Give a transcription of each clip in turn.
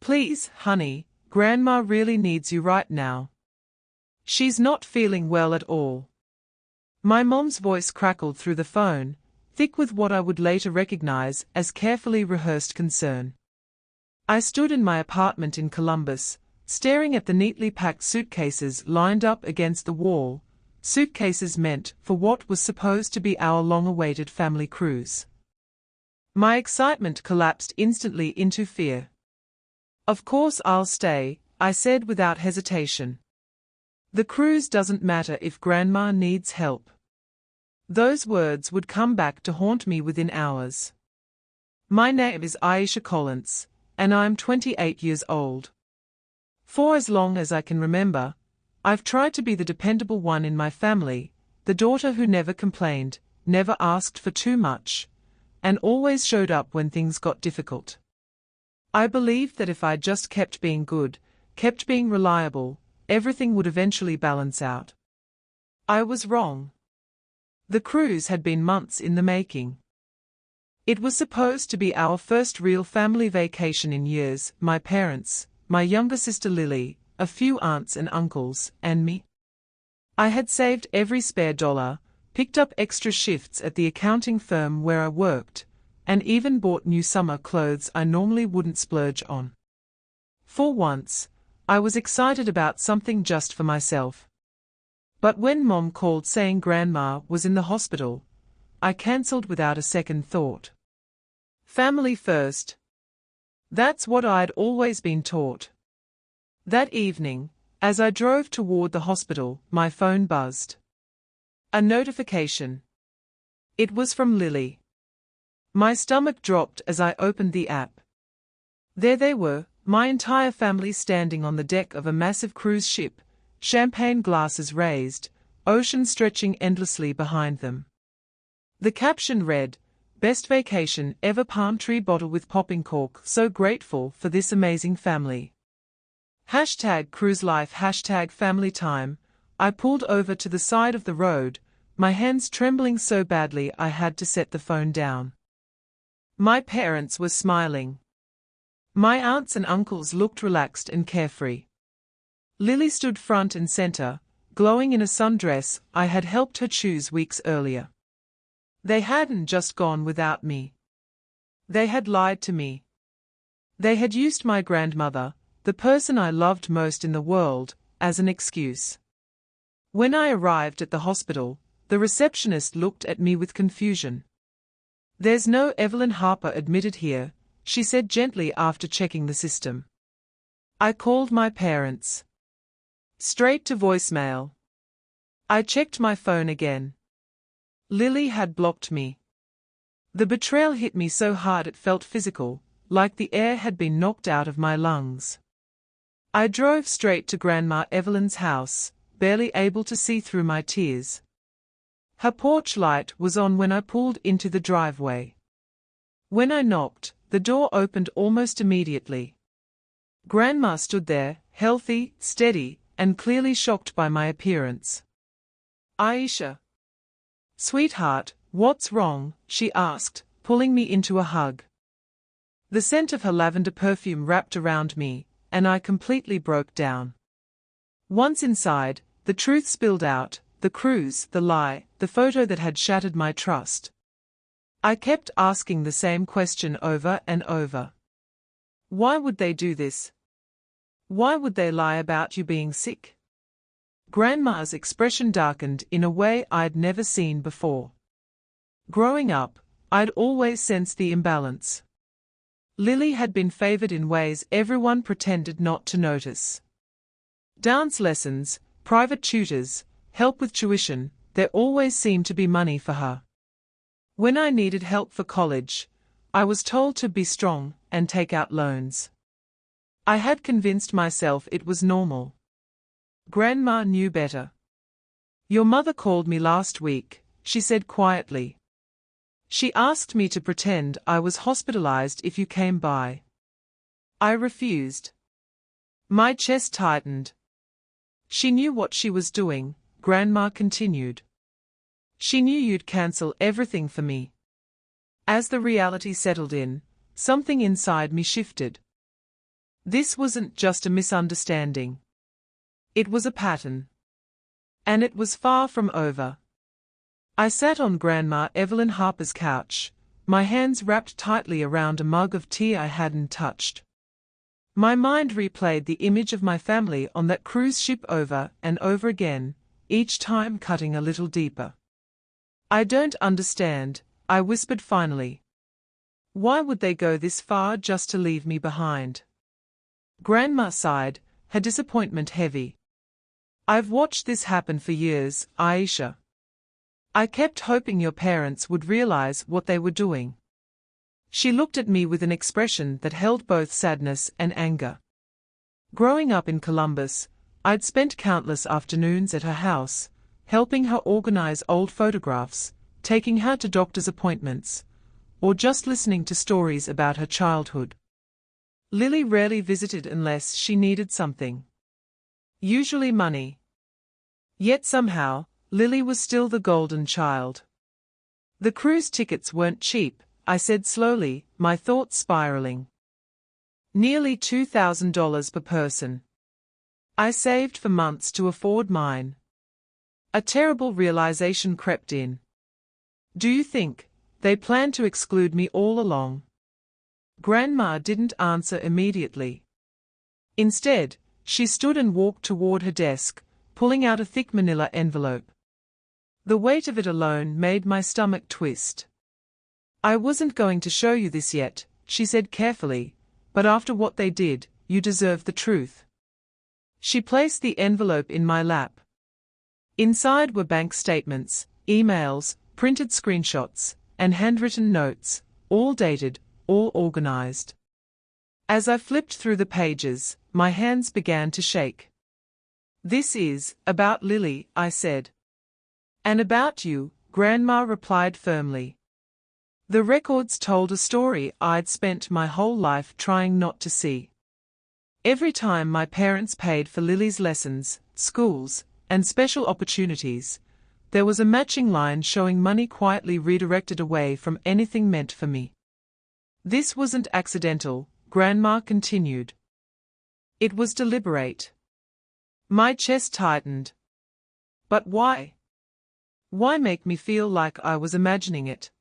Please, honey, Grandma really needs you right now. She's not feeling well at all. My mom's voice crackled through the phone, thick with what I would later recognize as carefully rehearsed concern. I stood in my apartment in Columbus, staring at the neatly packed suitcases lined up against the wall, suitcases meant for what was supposed to be our long-awaited family cruise. My excitement collapsed instantly into fear. Of course I'll stay, I said without hesitation. The cruise doesn't matter if Grandma needs help. Those words would come back to haunt me within hours. My name is Aisha Collins, and I'm 28 years old. For as long as I can remember, I've tried to be the dependable one in my family, the daughter who never complained, never asked for too much, and always showed up when things got difficult. I believed that if I just kept being good, kept being reliable, everything would eventually balance out. I was wrong. The cruise had been months in the making. It was supposed to be our first real family vacation in years, my parents, my younger sister Lily, a few aunts and uncles, and me. I had saved every spare dollar, picked up extra shifts at the accounting firm where I worked, and even bought new summer clothes I normally wouldn't splurge on. For once, I was excited about something just for myself. But when Mom called saying Grandma was in the hospital, I cancelled without a second thought. Family first. That's what I'd always been taught. That evening, as I drove toward the hospital, my phone buzzed. A notification. It was from Lily. My stomach dropped as I opened the app. There they were, my entire family standing on the deck of a massive cruise ship, champagne glasses raised, ocean stretching endlessly behind them. The caption read, "Best vacation ever, palm tree bottle with popping cork, so grateful for this amazing family." #cruise life #family time. I pulled over to the side of the road, my hands trembling so badly I had to set the phone down. My parents were smiling. My aunts and uncles looked relaxed and carefree. Lily stood front and center, glowing in a sundress I had helped her choose weeks earlier. They hadn't just gone without me. They had lied to me. They had used my grandmother, the person I loved most in the world, as an excuse. When I arrived at the hospital, the receptionist looked at me with confusion. "There's no Evelyn Harper admitted here," she said gently after checking the system. I called my parents. Straight to voicemail. I checked my phone again. Lily had blocked me. The betrayal hit me so hard it felt physical, like the air had been knocked out of my lungs. I drove straight to Grandma Evelyn's house, barely able to see through my tears. Her porch light was on when I pulled into the driveway. When I knocked, the door opened almost immediately. Grandma stood there, healthy, steady, and clearly shocked by my appearance. "Aisha. Sweetheart, what's wrong?" she asked, pulling me into a hug. The scent of her lavender perfume wrapped around me, and I completely broke down. Once inside, the truth spilled out, the cruise, the lie, the photo that had shattered my trust. I kept asking the same question over and over. Why would they do this? Why would they lie about you being sick? Grandma's expression darkened in a way I'd never seen before. Growing up, I'd always sensed the imbalance. Lily had been favored in ways everyone pretended not to notice. Dance lessons, private tutors, help with tuition, there always seemed to be money for her. When I needed help for college, I was told to be strong and take out loans. I had convinced myself it was normal. Grandma knew better. "Your mother called me last week," she said quietly. "She asked me to pretend I was hospitalized if you came by." I refused. My chest tightened. "She knew what she was doing," Grandma continued. "She knew you'd cancel everything for me." As the reality settled in, something inside me shifted. This wasn't just a misunderstanding. It was a pattern. And it was far from over. I sat on Grandma Evelyn Harper's couch, my hands wrapped tightly around a mug of tea I hadn't touched. My mind replayed the image of my family on that cruise ship over and over again, each time cutting a little deeper. "I don't understand," I whispered finally. "Why would they go this far just to leave me behind?" Grandma sighed, her disappointment heavy. "I've watched this happen for years, Aisha. I kept hoping your parents would realize what they were doing." She looked at me with an expression that held both sadness and anger. Growing up in Columbus, I'd spent countless afternoons at her house, helping her organize old photographs, taking her to doctor's appointments, or just listening to stories about her childhood. Lily rarely visited unless she needed something. Usually money. Yet somehow, Lily was still the golden child. "The cruise tickets weren't cheap," I said slowly, my thoughts spiraling. "Nearly $2,000 per person. I saved for months to afford mine." A terrible realization crept in. "Do you think they planned to exclude me all along?" Grandma didn't answer immediately. Instead, she stood and walked toward her desk, pulling out a thick manila envelope. The weight of it alone made my stomach twist. "I wasn't going to show you this yet," she said carefully, "but after what they did, you deserve the truth." She placed the envelope in my lap. Inside were bank statements, emails, printed screenshots, and handwritten notes, all dated, all organized. As I flipped through the pages, my hands began to shake. "This is about Lily," I said. "And about you," Grandma replied firmly. The records told a story I'd spent my whole life trying not to see. Every time my parents paid for Lily's lessons, schools, and special opportunities, there was a matching line showing money quietly redirected away from anything meant for me. "This wasn't accidental," Grandma continued. "It was deliberate." My chest tightened. "But why? Why make me feel like I was imagining it?"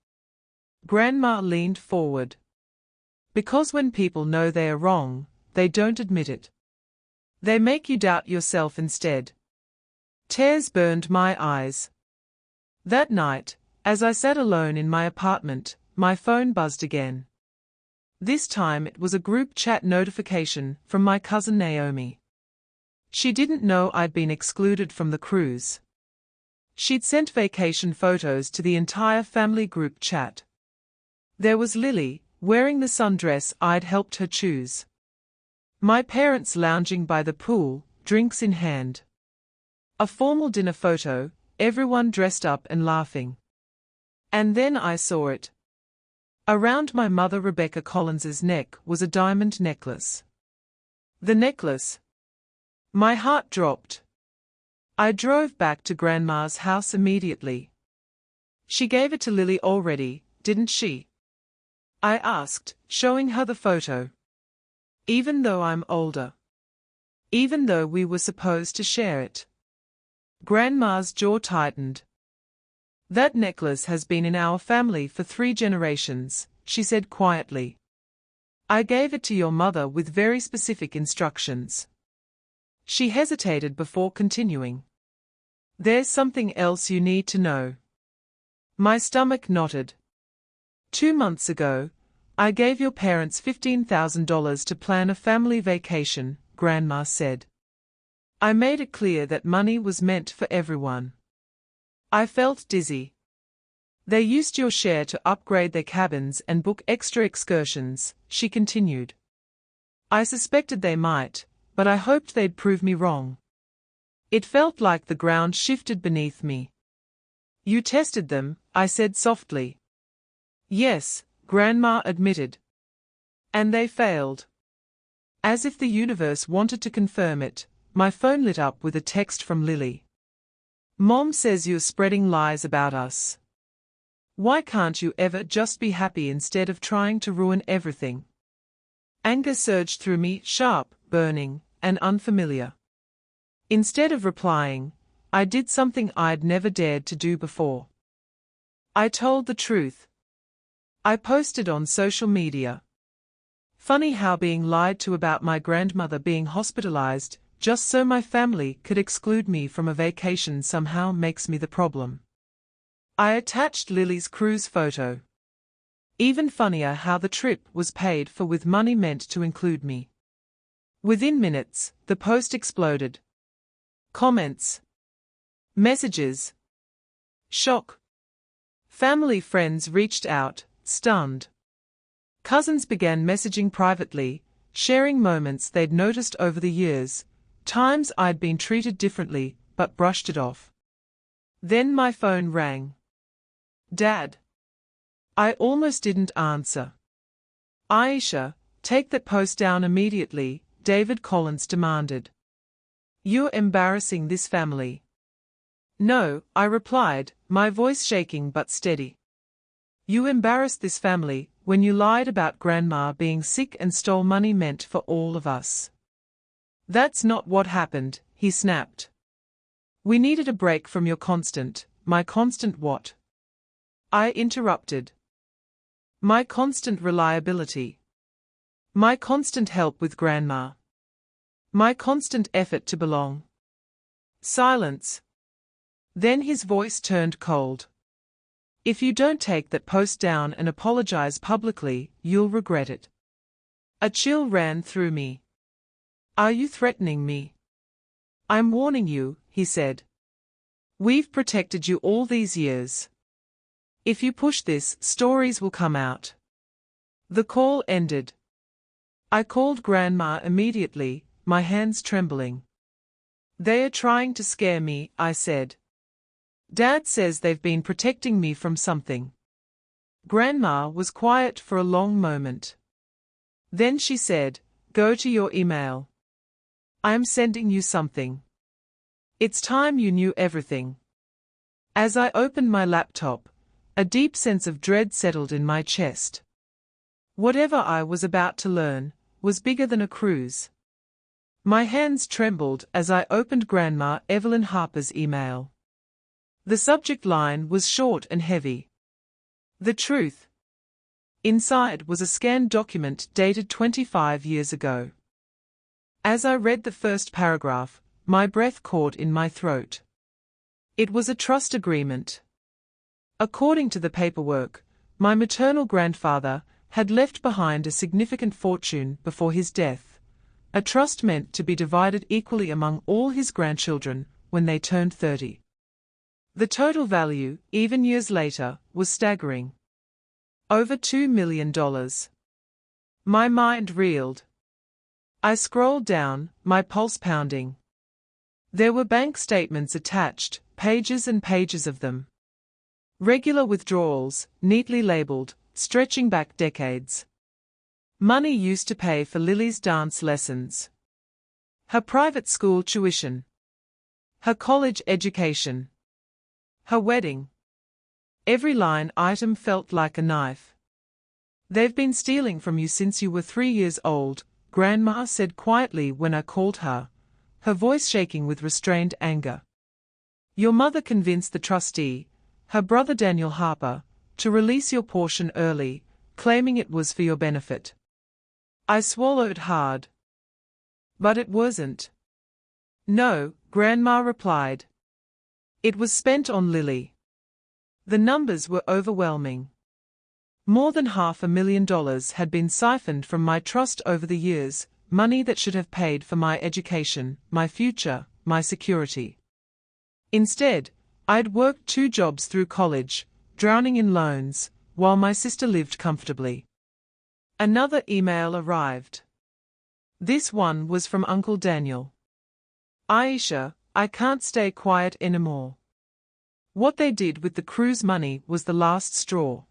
Grandma leaned forward. "Because when people know they are wrong, they don't admit it. They make you doubt yourself instead." Tears burned my eyes. That night, as I sat alone in my apartment, my phone buzzed again. This time it was a group chat notification from my cousin Naomi. She didn't know I'd been excluded from the cruise. She'd sent vacation photos to the entire family group chat. There was Lily, wearing the sundress I'd helped her choose. My parents lounging by the pool, drinks in hand. A formal dinner photo, everyone dressed up and laughing. And then I saw it. Around my mother Rebecca Collins's neck was a diamond necklace. The necklace. My heart dropped. I drove back to Grandma's house immediately. "She gave it to Lily already, didn't she?" I asked, showing her the photo. "Even though I'm older. Even though we were supposed to share it." Grandma's jaw tightened. "That necklace has been in our family for 3 generations, she said quietly. "I gave it to your mother with very specific instructions." She hesitated before continuing. "There's something else you need to know." My stomach knotted. 2 months ago, I gave your parents $15,000 to plan a family vacation," Grandma said. "I made it clear that money was meant for everyone." I felt dizzy. "They used your share to upgrade their cabins and book extra excursions," she continued. "I suspected they might, but I hoped they'd prove me wrong." It felt like the ground shifted beneath me. "You tested them," I said softly. "Yes," Grandma admitted. "And they failed." As if the universe wanted to confirm it, my phone lit up with a text from Lily. "Mom says you're spreading lies about us. Why can't you ever just be happy instead of trying to ruin everything?" Anger surged through me, sharp, burning, and unfamiliar. Instead of replying, I did something I'd never dared to do before. I told the truth. I posted on social media. Funny how being lied to about my grandmother being hospitalized, just so my family could exclude me from a vacation, somehow makes me the problem. I attached Lily's cruise photo. Even funnier how the trip was paid for with money meant to include me. Within minutes, the post exploded. Comments. Messages. Shock. Family friends reached out, stunned. Cousins began messaging privately, sharing moments they'd noticed over the years, times I'd been treated differently, but brushed it off. Then my phone rang. Dad. I almost didn't answer. Aisha, take that post down immediately, David Collins demanded. You're embarrassing this family. No, I replied, my voice shaking but steady. You embarrassed this family when you lied about Grandma being sick and stole money meant for all of us. That's not what happened, he snapped. We needed a break from your constant, my constant what? I interrupted. My constant reliability. My constant help with Grandma. My constant effort to belong. Silence. Then his voice turned cold. If you don't take that post down and apologize publicly, you'll regret it. A chill ran through me. Are you threatening me? I'm warning you, he said. We've protected you all these years. If you push this, stories will come out. The call ended. I called Grandma immediately, my hands trembling. They are trying to scare me, I said. Dad says they've been protecting me from something. Grandma was quiet for a long moment. Then she said, go to your email. I'm sending you something. It's time you knew everything. As I opened my laptop, a deep sense of dread settled in my chest. Whatever I was about to learn was bigger than a cruise. My hands trembled as I opened Grandma Evelyn Harper's email. The subject line was short and heavy. The truth. Inside was a scanned document dated 25 years ago. As I read the first paragraph, my breath caught in my throat. It was a trust agreement. According to the paperwork, my maternal grandfather had left behind a significant fortune before his death, a trust meant to be divided equally among all his grandchildren when they turned 30. The total value, even years later, was staggering. Over $2 million. My mind reeled. I scrolled down, my pulse pounding. There were bank statements attached, pages and pages of them. Regular withdrawals, neatly labeled, stretching back decades. Money used to pay for Lily's dance lessons. Her private school tuition. Her college education. Her wedding. Every line item felt like a knife. They've been stealing from you since you were 3 years old, Grandma said quietly when I called her, her voice shaking with restrained anger. Your mother convinced the trustee, her brother Daniel Harper, to release your portion early, claiming it was for your benefit. I swallowed hard. But it wasn't. No, Grandma replied. It was spent on Lily. The numbers were overwhelming. More than $500,000 had been siphoned from my trust over the years, money that should have paid for my education, my future, my security. Instead, I'd worked 2 jobs through college, drowning in loans, while my sister lived comfortably. Another email arrived. This one was from Uncle Daniel. Aisha, I can't stay quiet anymore. What they did with the cruise money was the last straw.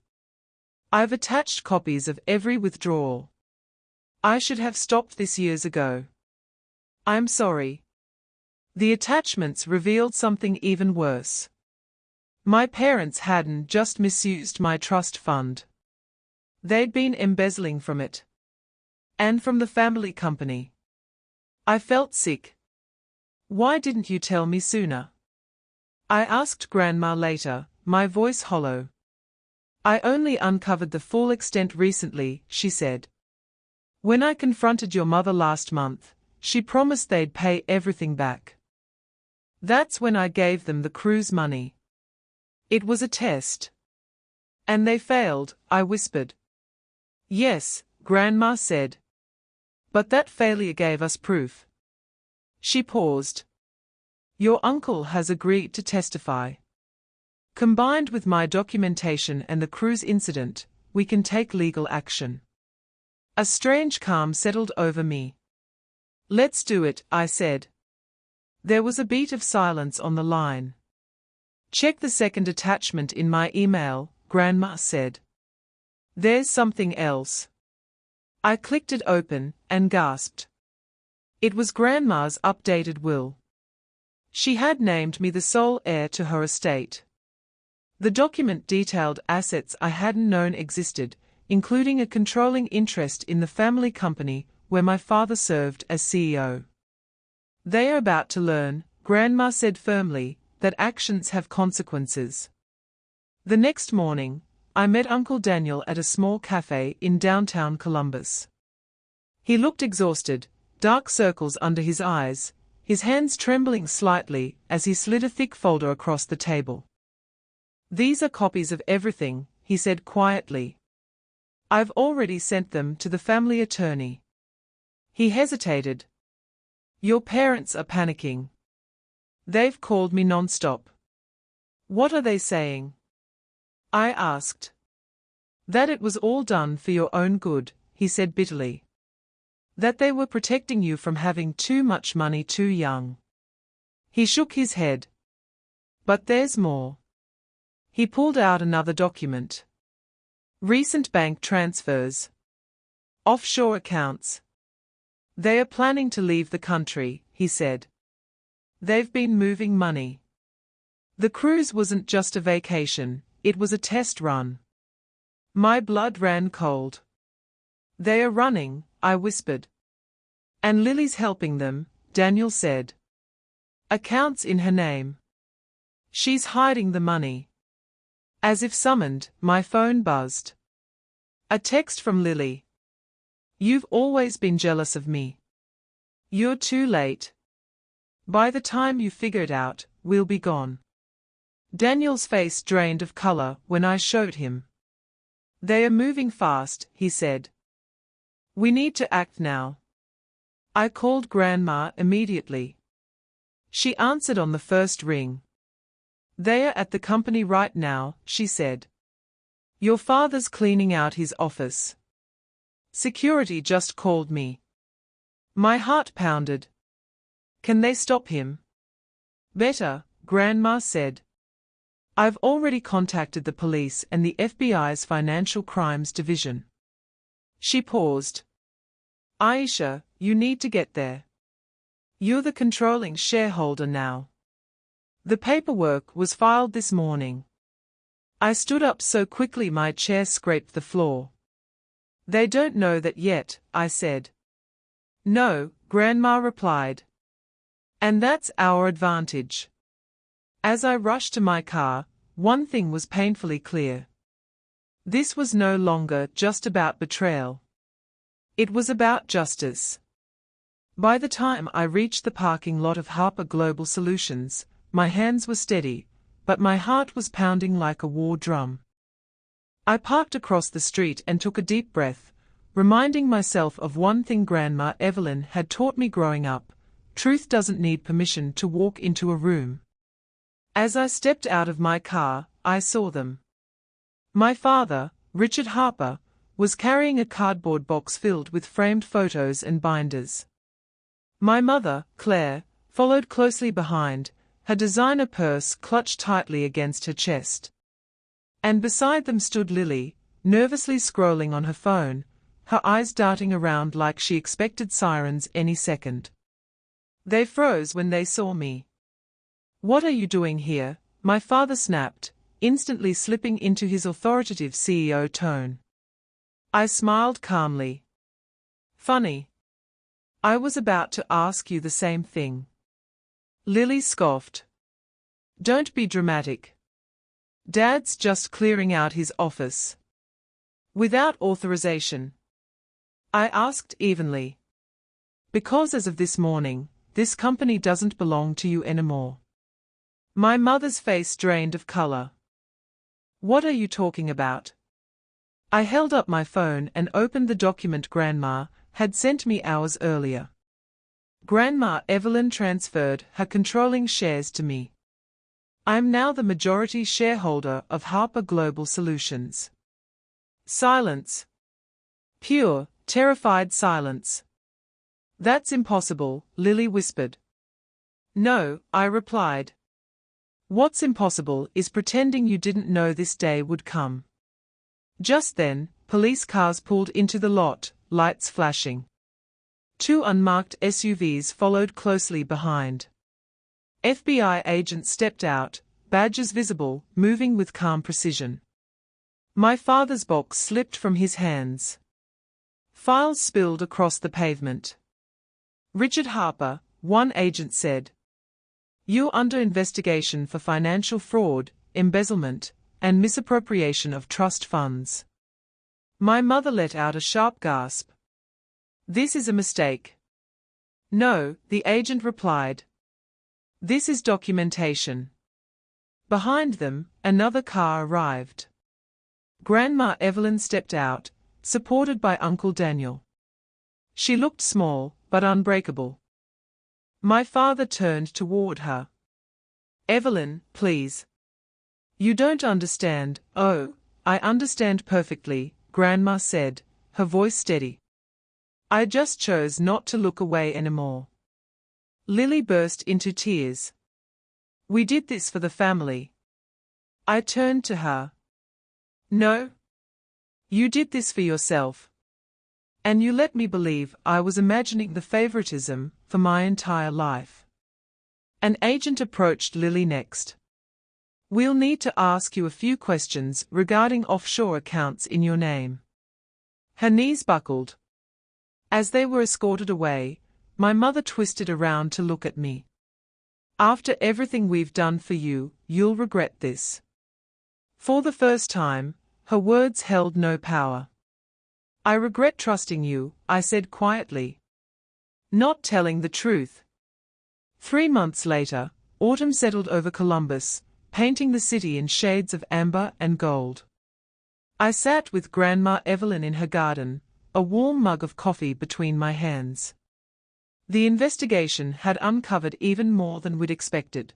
I've attached copies of every withdrawal. I should have stopped this years ago. I'm sorry. The attachments revealed something even worse. My parents hadn't just misused my trust fund. They'd been embezzling from it. And from the family company. I felt sick. Why didn't you tell me sooner? I asked Grandma later, my voice hollow. I only uncovered the full extent recently, she said. When I confronted your mother last month, she promised they'd pay everything back. That's when I gave them the cruise money. It was a test. And they failed, I whispered. Yes, Grandma said. But that failure gave us proof. She paused. Your uncle has agreed to testify. Combined with my documentation and the cruise incident, we can take legal action. A strange calm settled over me. Let's do it, I said. There was a beat of silence on the line. Check the second attachment in my email, Grandma said. There's something else. I clicked it open, and gasped. It was Grandma's updated will. She had named me the sole heir to her estate. The document detailed assets I hadn't known existed, including a controlling interest in the family company where my father served as CEO. They are about to learn, Grandma said firmly, that actions have consequences. The next morning, I met Uncle Daniel at a small cafe in downtown Columbus. He looked exhausted, dark circles under his eyes, his hands trembling slightly as he slid a thick folder across the table. These are copies of everything, he said quietly. I've already sent them to the family attorney. He hesitated. Your parents are panicking. They've called me non-stop. What are they saying? I asked. That it was all done for your own good, he said bitterly. That they were protecting you from having too much money too young. He shook his head. But there's more. He pulled out another document. Recent bank transfers. Offshore accounts. They are planning to leave the country, he said. They've been moving money. The cruise wasn't just a vacation, it was a test run. My blood ran cold. They are running, I whispered. And Lily's helping them, Daniel said. Accounts in her name. She's hiding the money. As if summoned, my phone buzzed. A text from Lily. You've always been jealous of me. You're too late. By the time you figure it out, we'll be gone. Daniel's face drained of color when I showed him. They are moving fast, he said. We need to act now. I called Grandma immediately. She answered on the first ring. They are at the company right now, she said. Your father's cleaning out his office. Security just called me. My heart pounded. Can they stop him? Better, Grandma said. I've already contacted the police and the FBI's Financial Crimes Division. She paused. Aisha, you need to get there. You're the controlling shareholder now. The paperwork was filed this morning. I stood up so quickly my chair scraped the floor. They don't know that yet, I said. No, Grandma replied. And that's our advantage. As I rushed to my car, one thing was painfully clear. This was no longer just about betrayal. It was about justice. By the time I reached the parking lot of Harper Global Solutions, my hands were steady, but my heart was pounding like a war drum. I parked across the street and took a deep breath, reminding myself of one thing Grandma Evelyn had taught me growing up: truth doesn't need permission to walk into a room. As I stepped out of my car, I saw them. My father, Richard Harper, was carrying a cardboard box filled with framed photos and binders. My mother, Claire, followed closely behind, her designer purse clutched tightly against her chest. And beside them stood Lily, nervously scrolling on her phone, her eyes darting around like she expected sirens any second. They froze when they saw me. What are you doing here? My father snapped, instantly slipping into his authoritative CEO tone. I smiled calmly. Funny. I was about to ask you the same thing. Lily scoffed. Don't be dramatic. Dad's just clearing out his office. Without authorization. I asked evenly. Because as of this morning, this company doesn't belong to you anymore. My mother's face drained of color. What are you talking about? I held up my phone and opened the document Grandma had sent me hours earlier. Grandma Evelyn transferred her controlling shares to me. I'm now the majority shareholder of Harper Global Solutions. Silence. Pure, terrified silence. That's impossible, Lily whispered. No, I replied. What's impossible is pretending you didn't know this day would come. Just then, police cars pulled into the lot, lights flashing. 2 unmarked SUVs followed closely behind. FBI agents stepped out, badges visible, moving with calm precision. My father's box slipped from his hands. Files spilled across the pavement. Richard Harper, one agent said. You're under investigation for financial fraud, embezzlement, and misappropriation of trust funds. My mother let out a sharp gasp. This is a mistake. No, the agent replied. This is documentation. Behind them, another car arrived. Grandma Evelyn stepped out, supported by Uncle Daniel. She looked small, but unbreakable. My father turned toward her. Evelyn, please. You don't understand. Oh, I understand perfectly, Grandma said, her voice steady. I just chose not to look away anymore. Lily burst into tears. We did this for the family. I turned to her. No. You did this for yourself. And you let me believe I was imagining the favoritism for my entire life. An agent approached Lily next. We'll need to ask you a few questions regarding offshore accounts in your name. Her knees buckled. As they were escorted away, my mother twisted around to look at me. After everything we've done for you, you'll regret this. For the first time, her words held no power. I regret trusting you, I said quietly. Not telling the truth. 3 months later, autumn settled over Columbus, painting the city in shades of amber and gold. I sat with Grandma Evelyn in her garden, a warm mug of coffee between my hands. The investigation had uncovered even more than we'd expected.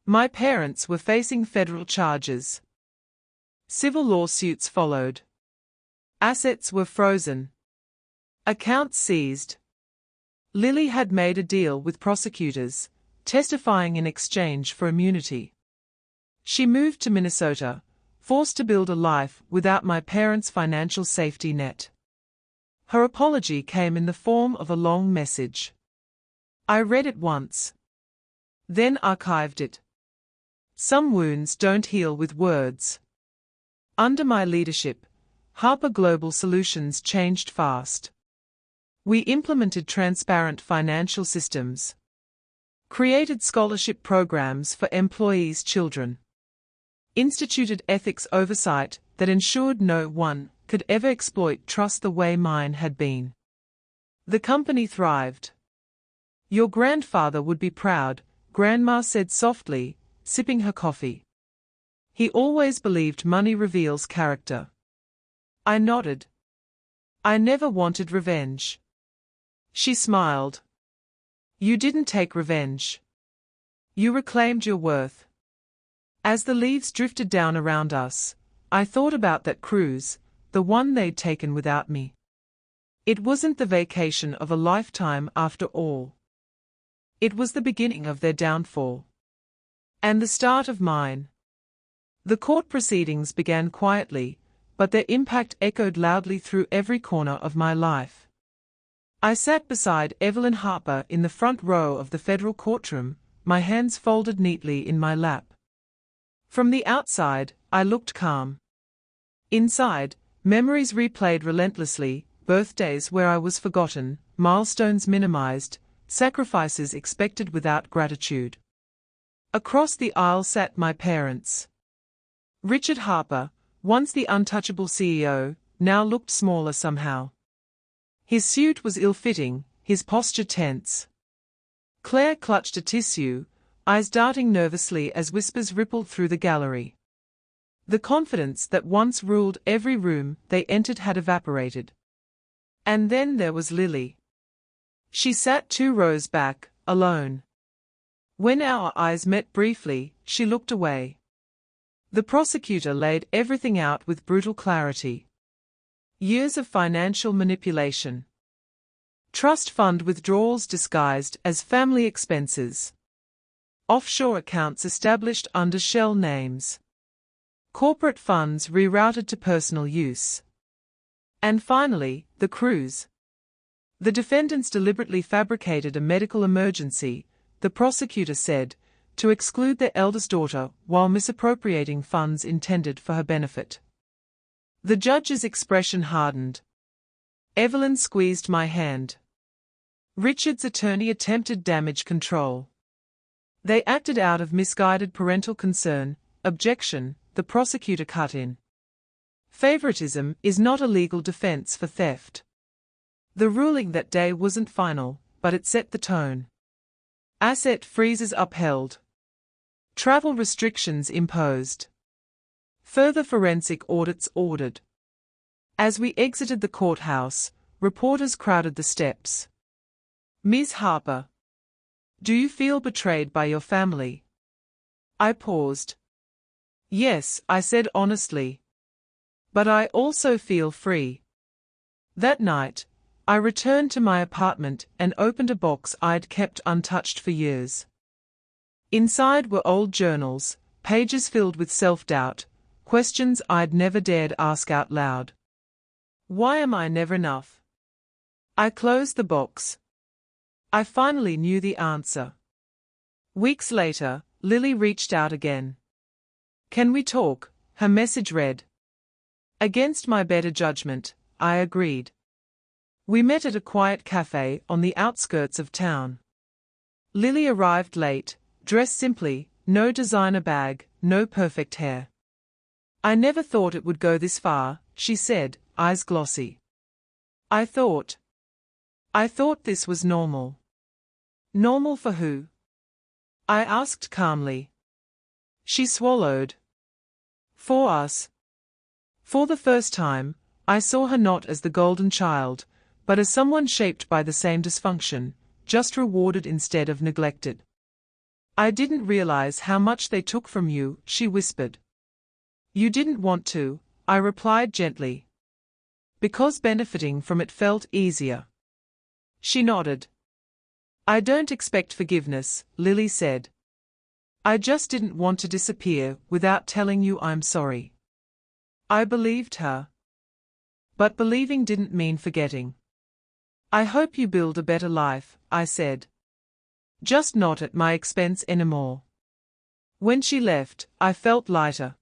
My parents were facing federal charges. Civil lawsuits followed. Assets were frozen. Accounts seized. Lily had made a deal with prosecutors, testifying in exchange for immunity. She moved to Minnesota, forced to build a life without my parents' financial safety net. Her apology came in the form of a long message. I read it once. Then archived it. Some wounds don't heal with words. Under my leadership, Harper Global Solutions changed fast. We implemented transparent financial systems, created scholarship programs for employees' children, instituted ethics oversight that ensured no one could ever exploit trust the way mine had been. The company thrived. Your grandfather would be proud, Grandma said softly, sipping her coffee. He always believed money reveals character. I nodded. I never wanted revenge. She smiled. You didn't take revenge. You reclaimed your worth. As the leaves drifted down around us, I thought about that cruise, the one they'd taken without me. It wasn't the vacation of a lifetime after all. It was the beginning of their downfall. And the start of mine. The court proceedings began quietly, but their impact echoed loudly through every corner of my life. I sat beside Evelyn Harper in the front row of the federal courtroom, my hands folded neatly in my lap. From the outside, I looked calm. Inside, memories replayed relentlessly, birthdays where I was forgotten, milestones minimized, sacrifices expected without gratitude. Across the aisle sat my parents. Richard Harper, once the untouchable CEO, now looked smaller somehow. His suit was ill-fitting, his posture tense. Claire clutched a tissue, eyes darting nervously as whispers rippled through the gallery. The confidence that once ruled every room they entered had evaporated. And then there was Lily. She sat 2 rows back, alone. When our eyes met briefly, she looked away. The prosecutor laid everything out with brutal clarity. Years of financial manipulation. Trust fund withdrawals disguised as family expenses. Offshore accounts established under shell names. Corporate funds rerouted to personal use. And finally, the cruise. The defendants deliberately fabricated a medical emergency, the prosecutor said, to exclude their eldest daughter while misappropriating funds intended for her benefit. The judge's expression hardened. Evelyn squeezed my hand. Richard's attorney attempted damage control. They acted out of misguided parental concern. Objection, the prosecutor cut in. Favoritism is not a legal defense for theft. The ruling that day wasn't final, but it set the tone. Asset freezes upheld. Travel restrictions imposed. Further forensic audits ordered. As we exited the courthouse, reporters crowded the steps. Ms. Harper. Do you feel betrayed by your family? I paused. Yes, I said honestly. But I also feel free. That night, I returned to my apartment and opened a box I'd kept untouched for years. Inside were old journals, pages filled with self-doubt, questions I'd never dared ask out loud. Why am I never enough? I closed the box. I finally knew the answer. Weeks later, Lily reached out again. Can we talk? Her message read. Against my better judgment, I agreed. We met at a quiet cafe on the outskirts of town. Lily arrived late, dressed simply, no designer bag, no perfect hair. I never thought it would go this far, she said, eyes glossy. I thought this was normal. Normal for who? I asked calmly. She swallowed. For us. For the first time, I saw her not as the golden child, but as someone shaped by the same dysfunction, just rewarded instead of neglected. I didn't realize how much they took from you, she whispered. You didn't want to, I replied gently. Because benefiting from it felt easier. She nodded. I don't expect forgiveness, Lily said. I just didn't want to disappear without telling you I'm sorry. I believed her. But believing didn't mean forgetting. I hope you build a better life, I said. Just not at my expense anymore. When she left, I felt lighter.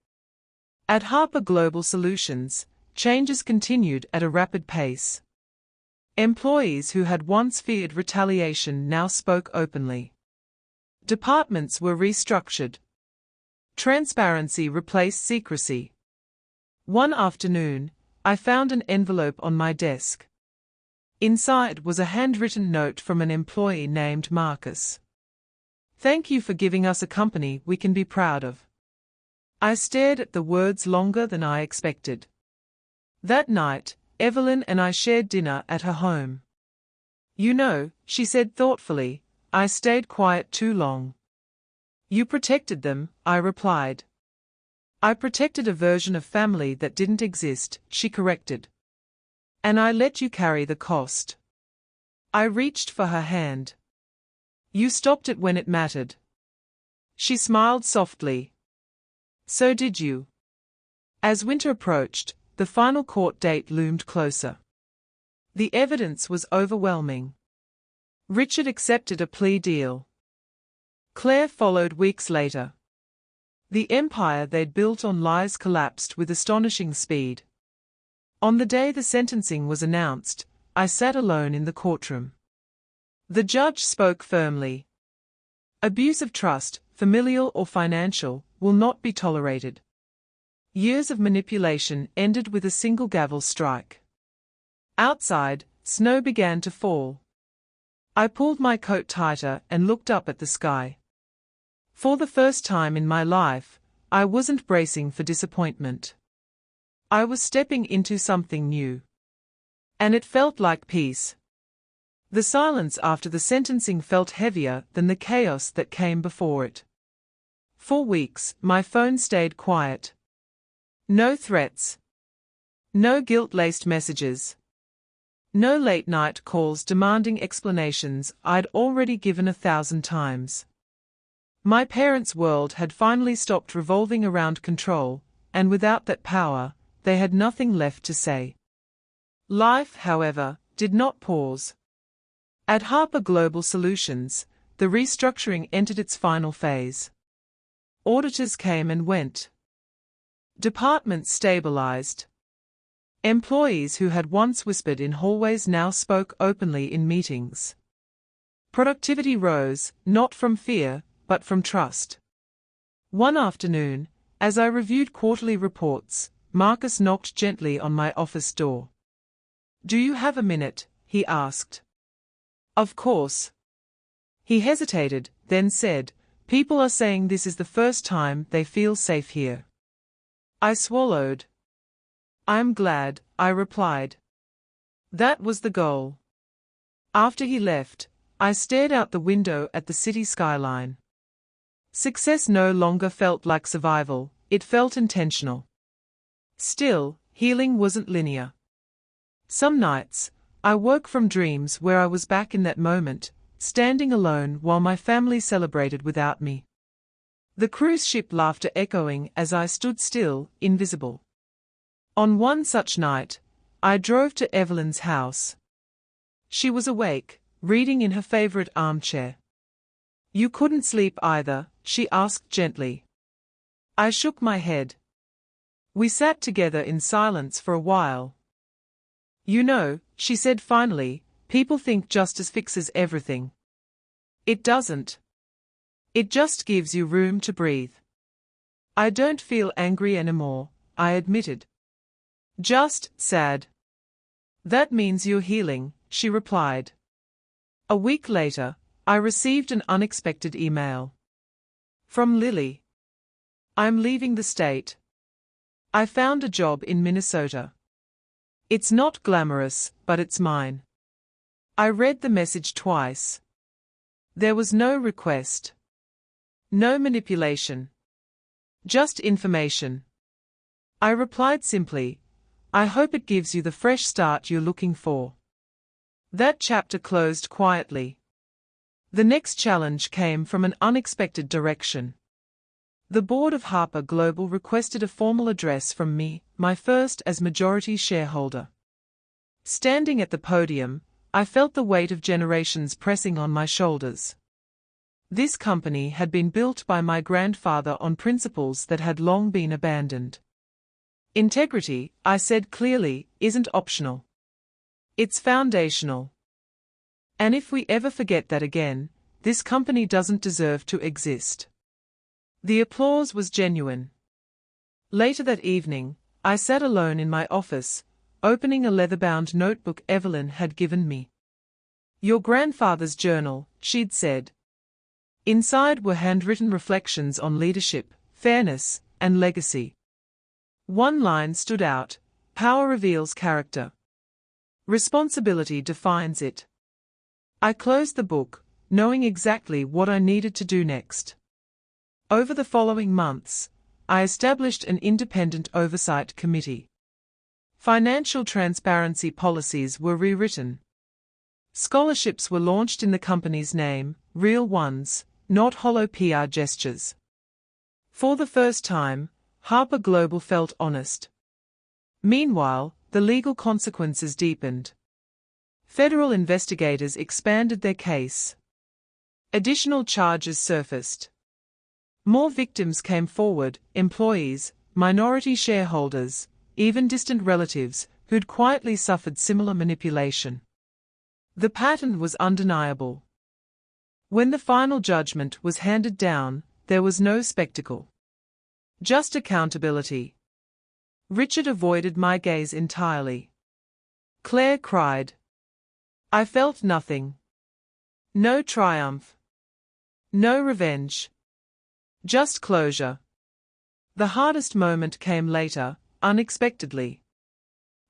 At Harper Global Solutions, changes continued at a rapid pace. Employees who had once feared retaliation now spoke openly. Departments were restructured. Transparency replaced secrecy. One afternoon, I found an envelope on my desk. Inside was a handwritten note from an employee named Marcus. Thank you for giving us a company we can be proud of. I stared at the words longer than I expected. That night, Evelyn and I shared dinner at her home. You know, she said thoughtfully, I stayed quiet too long. You protected them, I replied. I protected a version of family that didn't exist, she corrected. And I let you carry the cost. I reached for her hand. You stopped it when it mattered. She smiled softly. So did you. As winter approached, the final court date loomed closer. The evidence was overwhelming. Richard accepted a plea deal. Claire followed weeks later. The empire they'd built on lies collapsed with astonishing speed. On the day the sentencing was announced, I sat alone in the courtroom. The judge spoke firmly. Abuse of trust, familial or financial, will not be tolerated. Years of manipulation ended with a single gavel strike. Outside, snow began to fall. I pulled my coat tighter and looked up at the sky. For the first time in my life, I wasn't bracing for disappointment. I was stepping into something new. And it felt like peace. The silence after the sentencing felt heavier than the chaos that came before it. For weeks, my phone stayed quiet. No threats. No guilt-laced messages. No late-night calls demanding explanations I'd already given 1,000 times. My parents' world had finally stopped revolving around control, and without that power, they had nothing left to say. Life, however, did not pause. At Harper Global Solutions, the restructuring entered its final phase. Auditors came and went. Departments stabilized. Employees who had once whispered in hallways now spoke openly in meetings. Productivity rose, not from fear, but from trust. One afternoon, as I reviewed quarterly reports, Marcus knocked gently on my office door. "Do you have a minute?" he asked. "Of course." He hesitated, then said, "People are saying this is the first time they feel safe here." I swallowed. "I'm glad," I replied. That was the goal. After he left, I stared out the window at the city skyline. Success no longer felt like survival, it felt intentional. Still, healing wasn't linear. Some nights, I woke from dreams where I was back in that moment, standing alone while my family celebrated without me. The cruise ship laughter echoing as I stood still, invisible. On one such night, I drove to Evelyn's house. She was awake, reading in her favorite armchair. "You couldn't sleep either?" she asked gently. I shook my head. We sat together in silence for a while. "You know," she said finally, "people think justice fixes everything. It doesn't. It just gives you room to breathe." "I don't feel angry anymore," I admitted. "Just sad." "That means you're healing," she replied. A week later, I received an unexpected email. From Lily. "I'm leaving the state. I found a job in Minnesota. It's not glamorous, but it's mine." I read the message twice. There was no request. No manipulation. Just information. I replied simply, "I hope it gives you the fresh start you're looking for." That chapter closed quietly. The next challenge came from an unexpected direction. The board of Harper Global requested a formal address from me, my first as majority shareholder. Standing at the podium, I felt the weight of generations pressing on my shoulders. This company had been built by my grandfather on principles that had long been abandoned. Integrity, I said clearly, isn't optional. It's foundational. And if we ever forget that again, this company doesn't deserve to exist. The applause was genuine. Later that evening, I sat alone in my office, opening a leather-bound notebook Evelyn had given me. "Your grandfather's journal," she'd said. Inside were handwritten reflections on leadership, fairness, and legacy. One line stood out: "Power reveals character. Responsibility defines it." I closed the book, knowing exactly what I needed to do next. Over the following months, I established an independent oversight committee. Financial transparency policies were rewritten. Scholarships were launched in the company's name, real ones, not hollow PR gestures. For the first time, Harper Global felt honest. Meanwhile, the legal consequences deepened. Federal investigators expanded their case. Additional charges surfaced. More victims came forward: employees, minority shareholders, even distant relatives, who'd quietly suffered similar manipulation. The pattern was undeniable. When the final judgment was handed down, there was no spectacle. Just accountability. Richard avoided my gaze entirely. Claire cried. I felt nothing. No triumph. No revenge. Just closure. The hardest moment came later, unexpectedly.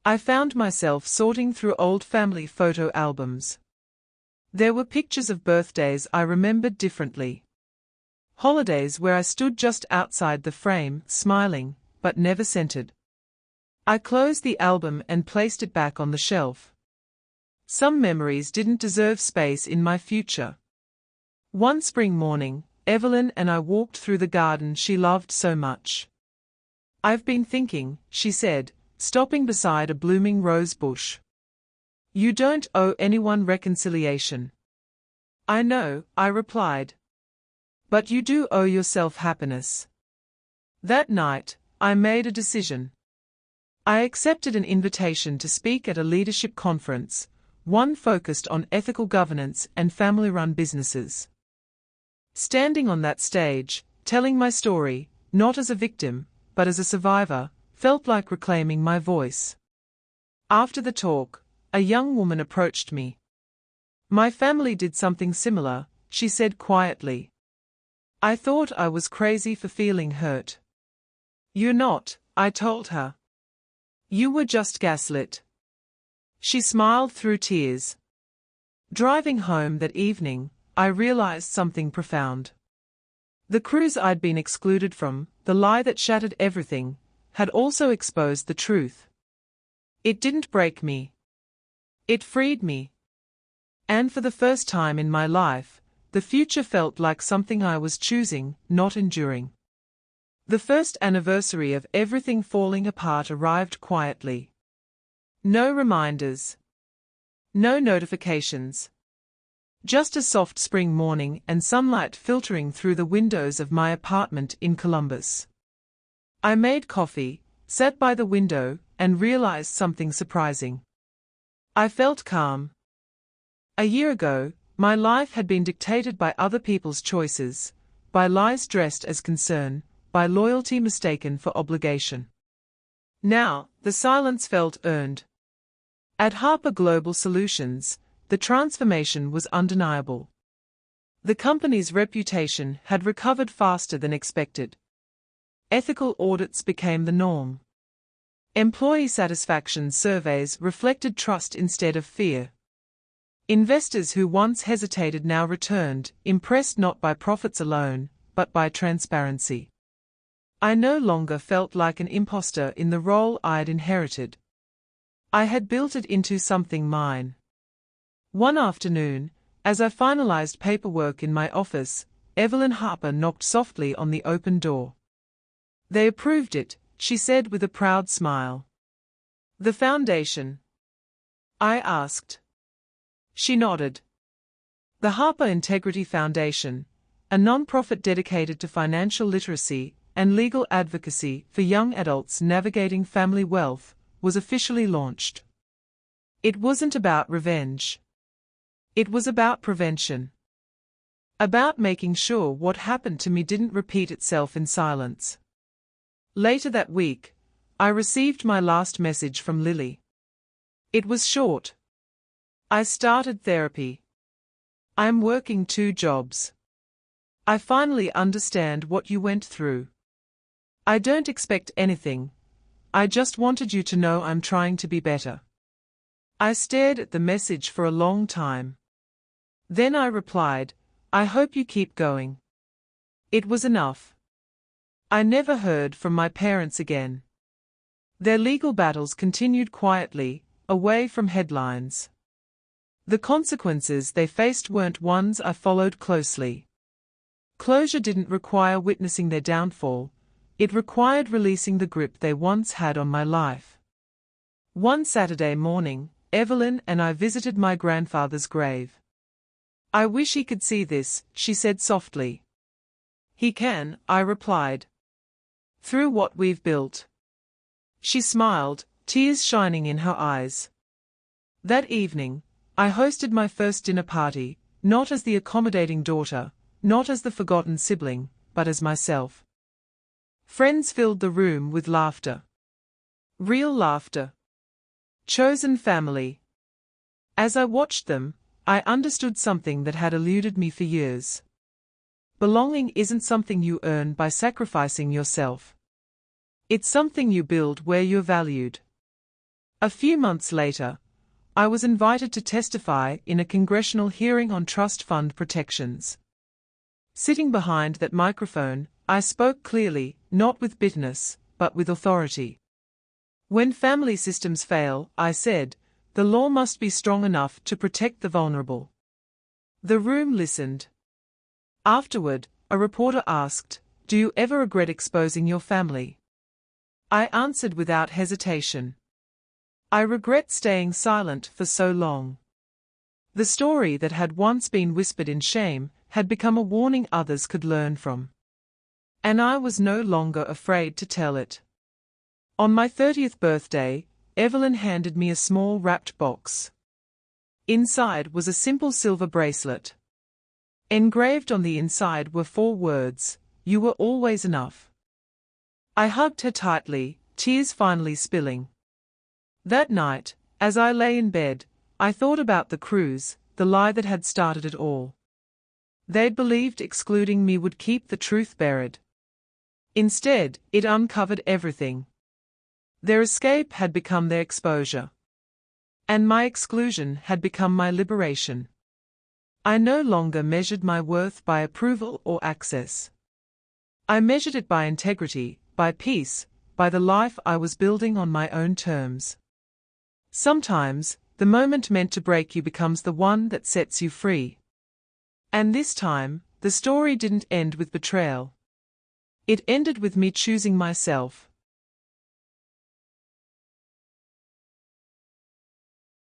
I found myself sorting through old family photo albums. There were pictures of birthdays I remembered differently. Holidays where I stood just outside the frame, smiling, but never centered. I closed the album and placed it back on the shelf. Some memories didn't deserve space in my future. One spring morning, Evelyn and I walked through the garden she loved so much. I've been thinking, she said, stopping beside a blooming rose bush. You don't owe anyone reconciliation. I know, I replied. But you do owe yourself happiness. That night, I made a decision. I accepted an invitation to speak at a leadership conference, one focused on ethical governance and family-run businesses. Standing on that stage, telling my story, not as a victim, but as a survivor, felt like reclaiming my voice. After the talk, a young woman approached me. My family did something similar, she said quietly. I thought I was crazy for feeling hurt. You're not, I told her. You were just gaslit. She smiled through tears. Driving home that evening, I realized something profound. The cruise I'd been excluded from, the lie that shattered everything, had also exposed the truth. It didn't break me. It freed me. And for the first time in my life, the future felt like something I was choosing, not enduring. The first anniversary of everything falling apart arrived quietly. No reminders. No notifications. Just a soft spring morning and sunlight filtering through the windows of my apartment in Columbus. I made coffee, sat by the window, and realized something surprising. I felt calm. A year ago, my life had been dictated by other people's choices, by lies dressed as concern, by loyalty mistaken for obligation. Now, the silence felt earned. At Harper Global Solutions, the transformation was undeniable. The company's reputation had recovered faster than expected. Ethical audits became the norm. Employee satisfaction surveys reflected trust instead of fear. Investors who once hesitated now returned, impressed not by profits alone, but by transparency. I no longer felt like an imposter in the role I'd inherited. I had built it into something mine. One afternoon, as I finalized paperwork in my office, Evelyn Harper knocked softly on the open door. They approved it, she said with a proud smile. The foundation? I asked. She nodded. The Harper Integrity Foundation, a non-profit dedicated to financial literacy and legal advocacy for young adults navigating family wealth, was officially launched. It wasn't about revenge. It was about prevention. About making sure what happened to me didn't repeat itself in silence. Later that week, I received my last message from Lily. It was short. I started therapy. I'm working 2 jobs. I finally understand what you went through. I don't expect anything. I just wanted you to know I'm trying to be better. I stared at the message for a long time. Then I replied, I hope you keep going. It was enough. I never heard from my parents again. Their legal battles continued quietly, away from headlines. The consequences they faced weren't ones I followed closely. Closure didn't require witnessing their downfall, it required releasing the grip they once had on my life. One Saturday morning, Evelyn and I visited my grandfather's grave. I wish he could see this, she said softly. He can, I replied. Through what we've built. She smiled, tears shining in her eyes. That evening, I hosted my first dinner party, not as the accommodating daughter, not as the forgotten sibling, but as myself. Friends filled the room with laughter. Real laughter. Chosen family. As I watched them, I understood something that had eluded me for years. Belonging isn't something you earn by sacrificing yourself. It's something you build where you're valued. A few months later, I was invited to testify in a congressional hearing on trust fund protections. Sitting behind that microphone, I spoke clearly, not with bitterness, but with authority. When family systems fail, I said, the law must be strong enough to protect the vulnerable. The room listened. Afterward, a reporter asked, "Do you ever regret exposing your family?" I answered without hesitation. I regret staying silent for so long. The story that had once been whispered in shame had become a warning others could learn from. And I was no longer afraid to tell it. On my 30th birthday, Evelyn handed me a small wrapped box. Inside was a simple silver bracelet. Engraved on the inside were 4 words, "You were always enough." I hugged her tightly, tears finally spilling. That night, as I lay in bed, I thought about the cruise, the lie that had started it all. They'd believed excluding me would keep the truth buried. Instead, it uncovered everything. Their escape had become their exposure. And my exclusion had become my liberation. I no longer measured my worth by approval or access. I measured it by integrity, by peace, by the life I was building on my own terms. Sometimes, the moment meant to break you becomes the one that sets you free. And this time, the story didn't end with betrayal. It ended with me choosing myself.